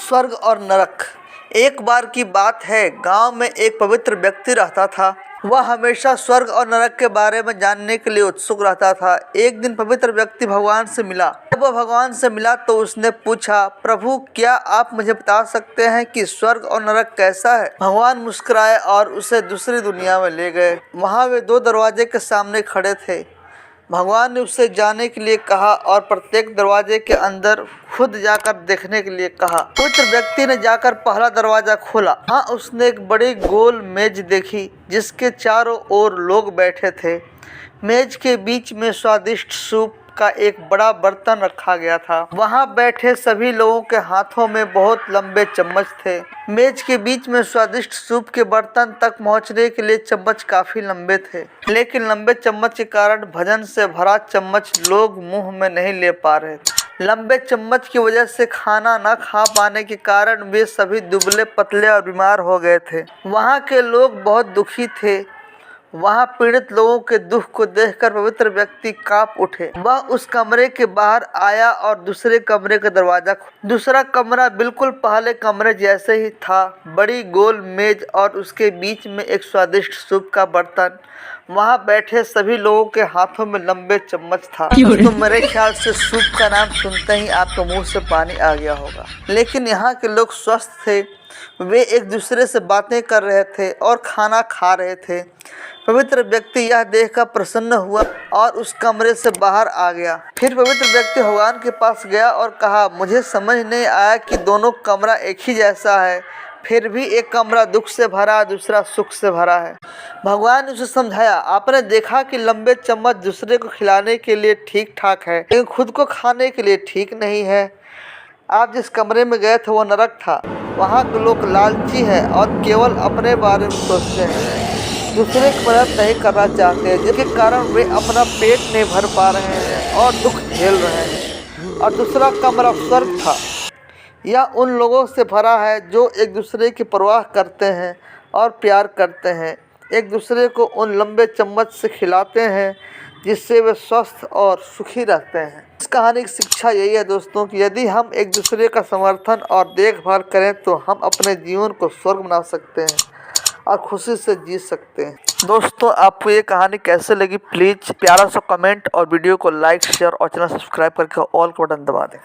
स्वर्ग और नरक। एक बार की बात है, गांव में एक पवित्र व्यक्ति रहता था। वह हमेशा स्वर्ग और नरक के बारे में जानने के लिए उत्सुक रहता था। एक दिन पवित्र व्यक्ति भगवान से मिला। जब वह भगवान से मिला तो उसने पूछा, प्रभु, क्या आप मुझे बता सकते हैं कि स्वर्ग और नरक कैसा है? भगवान मुस्कुराए और उसे दूसरी दुनिया में ले गए। वहाँ वे दो दरवाजे के सामने खड़े थे। भगवान ने उससे जाने के लिए कहा और प्रत्येक दरवाजे के अंदर खुद जाकर देखने के लिए कहा। पवित्र व्यक्ति ने जाकर पहला दरवाजा खोला। हाँ, उसने एक बड़ी गोल मेज देखी जिसके चारों ओर लोग बैठे थे। मेज के बीच में स्वादिष्ट सूप का एक बड़ा बर्तन रखा गया था। वहाँ बैठे सभी लोगों के हाथों में बहुत लंबे चम्मच थे। मेज के बीच में स्वादिष्ट सूप के बर्तन तक पहुँचने के लिए चम्मच काफी लंबे थे, लेकिन लंबे चम्मच के कारण भोजन से भरा चम्मच लोग मुंह में नहीं ले पा रहे थे। लंबे चम्मच की वजह से खाना न खा पाने के कारण वे सभी दुबले पतले और बीमार हो गए थे। वहाँ के लोग बहुत दुखी थे। वहाँ पीड़ित लोगों के दुख को देखकर पवित्र व्यक्ति कांप उठे। वह उस कमरे के बाहर आया और दूसरे कमरे का दरवाजा खोला। दूसरा कमरा बिल्कुल पहले कमरे जैसे ही था। बड़ी गोल मेज और उसके बीच में एक स्वादिष्ट सूप का बर्तन। वहाँ बैठे सभी लोगों के हाथों में लंबे चम्मच था। तो मेरे ख्याल से सूप का नाम सुनते ही आपके मुंह से पानी आ गया होगा। लेकिन यहाँ के लोग स्वस्थ थे। वे एक दूसरे से बातें कर रहे थे और खाना खा रहे थे। पवित्र व्यक्ति यह देखकर प्रसन्न हुआ और उस कमरे से बाहर आ गया। फिर पवित्र व्यक्ति भगवान के पास गया और कहा, मुझे समझ नहीं आया कि दोनों कमरा एक ही जैसा है, फिर भी एक कमरा दुख से भरा, दूसरा सुख से भरा है। भगवान ने उसे समझाया, आपने देखा कि लंबे चम्मच दूसरे को खिलाने के लिए ठीक ठाक है, लेकिन खुद को खाने के लिए ठीक नहीं है। आप जिस कमरे में गए थे वो नरक था। वहाँ के लोग लालची हैं और केवल अपने बारे में सोचते हैं, दूसरे की मदद नहीं करना चाहते हैं, जिसके कारण वे अपना पेट नहीं भर पा रहे हैं और दुख झेल रहे हैं। और दूसरा कमरा स्वर्ग था। यह उन लोगों से भरा है जो एक दूसरे की परवाह करते हैं और प्यार करते हैं, एक दूसरे को उन लंबे चम्मच से खिलाते हैं जिससे वे स्वस्थ और सुखी रहते हैं। इस कहानी की शिक्षा यही है दोस्तों कि यदि हम एक दूसरे का समर्थन और देखभाल करें तो हम अपने जीवन को स्वर्ग बना सकते हैं और खुशी से जी सकते हैं। दोस्तों, आपको ये कहानी कैसे लगी प्लीज़ प्यारा सा कमेंट और वीडियो को लाइक, शेयर और चैनल सब्सक्राइब करके ऑल का बटन दबा दें।